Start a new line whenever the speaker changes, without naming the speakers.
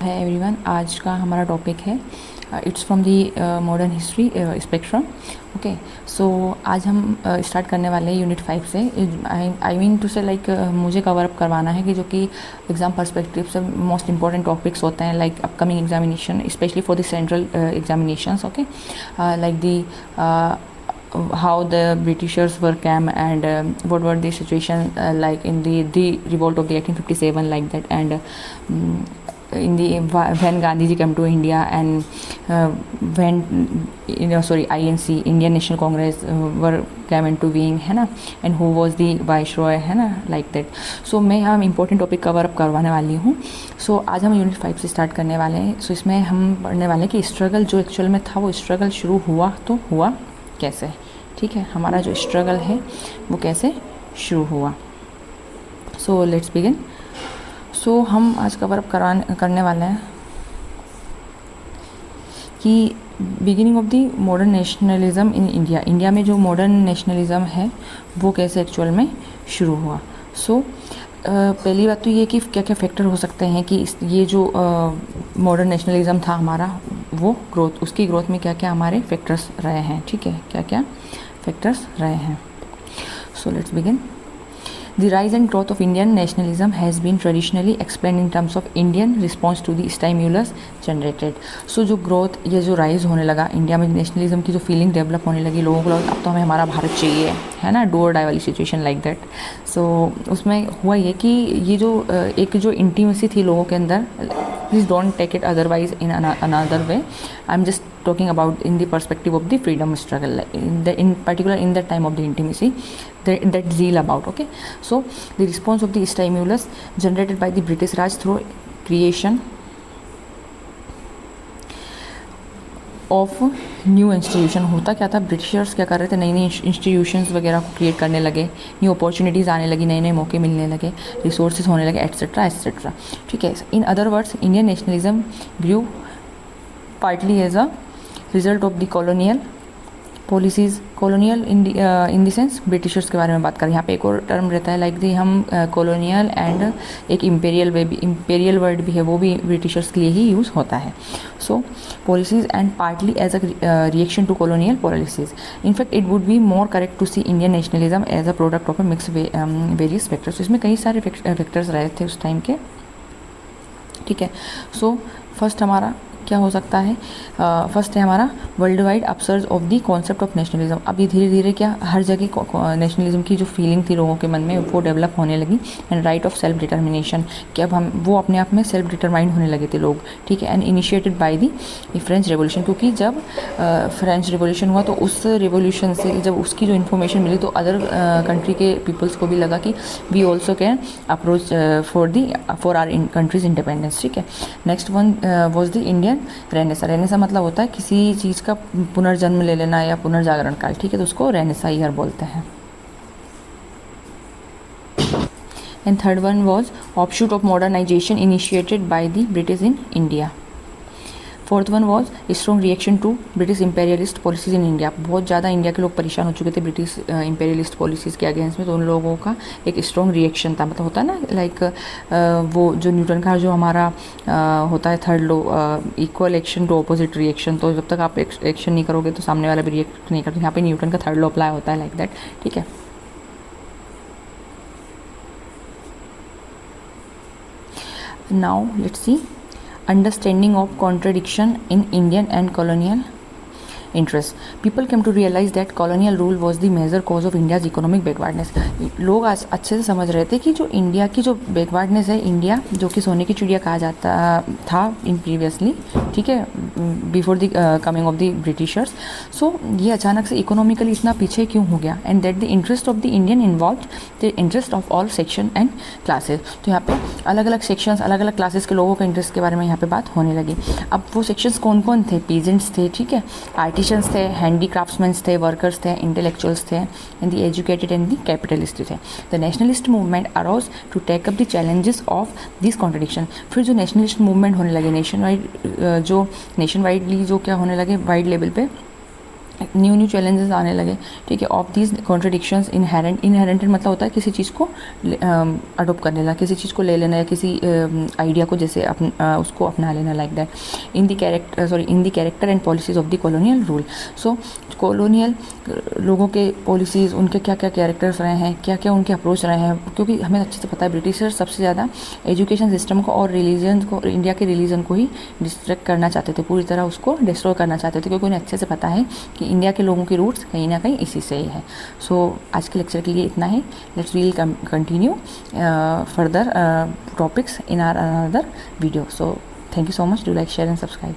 है एवरीवन। आज का हमारा टॉपिक है it's from the modern history spectrum. Okay, so आज हम स्टार्ट करने वाले हैं यूनिट 5 से। I mean to say like मुझे कवर अप करवाना है कि जो कि एग्ज़ाम पर्सपेक्टिव से मोस्ट इंपॉर्टेंट टॉपिक्स होते हैं like upcoming examination, specially for the central examinations. Okay, like the how the Britishers were came and what were the situation like in the revolt of the 1857 like that, and in the when Gandhi ji came to India and when INC, Indian National Congress were came into being, है ना, and who was the viceroy, है ना, like that. So मैं हम important topic cover up करवाने वाली हूँ. So आज हम यूनिट 5 से स्टार्ट करने वाले हैं. So इसमें हम पढ़ने वाले हैं कि स्ट्रगल जो एक्चुअल में था वो स्ट्रगल शुरू हुआ तो हुआ कैसे. ठीक है, हमारा जो स्ट्रगल है वो कैसे शुरू हुआ. So let's begin. सो हम आज कवर अप करने वाले हैं कि beginning of the modern nationalism in India. India में जो मॉडर्न नेशनलिज्म है वो कैसे एक्चुअल में शुरू हुआ. सो पहली बात तो ये कि क्या क्या फैक्टर हो सकते हैं कि ये जो मॉडर्न नेशनलिज्म था हमारा वो ग्रोथ, उसकी ग्रोथ में क्या क्या हमारे फैक्टर्स रहे हैं. ठीक है, क्या क्या फैक्टर्स रहे हैं. So let's begin. The rise and growth of Indian nationalism has been traditionally explained in terms of Indian response to the stimulus generated. So जो growth, ये जो rise होने लगा इंडिया में नेशनलिज्म की जो फीलिंग डेवलप होने लगी, लोगों को लगा अब तो हमें हमारा भारत चाहिए, है ना, डू और डाई वाली सिचुएशन लाइक दैट. सो उसमें हुआ ये कि ये जो एक जो इंटीमेसी थी लोगों के अंदर, please don't take it otherwise in another way. I am just talking about in the perspective of the freedom struggle, in particular in that time of the intimacy, that zeal about. Okay, so the response of the stimulus generated by the British Raj through creation of new institution. होता क्या था, Britishers क्या कर रहे थे, नई नई institutions वगैरह को क्रिएट करने लगे, न्यू अपॉर्चुनिटीज़ आने लगी, नए नए मौके मिलने लगे, रिसोर्सेज होने लगे, एट्सेट्रा एट्सेट्रा. ठीक है, in other words Indian nationalism grew partly as a result of the colonial policies. Colonial in the sense Britishers के बारे में बात करें, यहाँ पे एक और टर्म रहता है लाइक दी हम कॉलोनियल एंड एक इम्पेरियल वे भी, इम्पेरियल वर्ड भी है वो भी ब्रिटिशर्स के लिए ही यूज़ होता है. So policies and partly as a reaction to colonial policies. In fact it would be more correct to see Indian nationalism as a product of a mix various factors. इसमें कई सारे फैक्टर्स रहे थे उस टाइम के. ठीक है, सो फर्स्ट हमारा क्या हो सकता है, फर्स्ट है हमारा world wide upsurge of the concept of nationalism. अभी धीरे धीरे क्या हर जगह नेशनलिज्म की जो फीलिंग थी लोगों के मन में वो डेवलप होने लगी. And right of self determination, कि अब हम वो अपने आप में सेल्फ डिटरमाइंड होने लगे थे लोग. ठीक है, and initiated by the French revolution, क्योंकि जब फ्रेंच रेवोल्यूशन हुआ तो उस रेवोल्यूशन से जब उसकी जो इन्फॉर्मेशन मिली तो अदर कंट्री के पीपल्स को भी लगा कि we also can approach for our countries independence. ठीक है, next one was the Indian renaissance. Renaissance मतलब होता है किसी चीज़ का पुनर्जन्म ले लेना या पुनर्जागरण काल. ठीक है, तो उसको रेनेसा ईयर बोलते हैं. And third one was offshoot of modernization initiated by the British in India. Fourth one was strong reaction to British imperialist policies in India. बहुत ज़्यादा इंडिया के लोग परेशान हो चुके थे ब्रिटिश इम्पेरियलिस्ट पॉलिसीज़ के अगेंस्ट में, तो उन लोगों का एक स्ट्रॉन्ग रिएक्शन था. मतलब होता है ना लाइक वो जो न्यूटन का जो हमारा होता है third law, equal action to opposite reaction. तो जब तक आप एक्शन नहीं करोगे तो सामने वाला भी रिएक्ट नहीं करते. यहाँ पे न्यूटन का थर्ड लॉ अप्लाई होता है लाइक दैट. ठीक है, now let's see understanding of contradiction in Indian and colonial interest. People came to realize that colonial rule was the major cause of India's economic backwardness. लोग आज अच्छे से समझ रहे थे कि जो इंडिया की जो बैकवर्डनेस है, इंडिया जो कि सोने की चिड़िया कहा जाता था इन प्रीवियसली, ठीक है, before the coming of the Britishers. So ये अचानक से इकोनॉमिकली इतना पीछे क्यों हो गया, and that the interest of the Indian involve the interest of all section and classes. तो यहाँ पे अलग अलग सेक्शंस, अलग अलग क्लासेस के लोगों का इंटरेस्ट के बारे में यहाँ पे बात होने लगी. अब वो सेक्शंस कौन कौन थे, पीजेंट्स थे, ठीक है, आर्टिशंस थे, हैंडीक्राफ्ट्समैन थे, वर्कर्स थे, इंटेलेक्चुअल्स थे, and the educated and the capitalist थे. The nationalist movement arouse to take up the challenges of this contradiction. फिर जो नेशनलिस्ट मूवमेंट होने लगे नेशन वाइड, जो नेशन वाइडली जो क्या होने लगे वाइड लेवल पे, न्यू चैलेंजेस आने लगे, ठीक है। ऑफ दीज कॉन्ट्रडिक्शंस इनहेरेंटेड मतलब होता है किसी चीज़ को अडोप्ट कर लेना, किसी चीज़ को ले लेना, या किसी आइडिया को जैसे उसको अपना लेना, like that in the character and policies of the colonial rule. So colonial लोगों के पॉलिसीज़, उनके क्या क्या कैरेक्टर्स रहे हैं, क्या क्या उनके अप्रोच रहे हैं, क्योंकि हमें अच्छे से पता है ब्रिटिशर्स सबसे ज़्यादा एजुकेशन सिस्टम को और रिलीजन को, इंडिया के रिलीजन को ही डिस्ट्रैक्ट करना चाहते थे, पूरी तरह उसको डिस्ट्रॉय करना चाहते थे, क्योंकि उन्हें अच्छे से पता है कि इंडिया के लोगों की रूट्स कहीं ना कहीं इसी से ही है। सो आज के लेक्चर के लिए इतना ही। Let's we'll continue further topics in our another video. So thank you so much, do like, share and subscribe.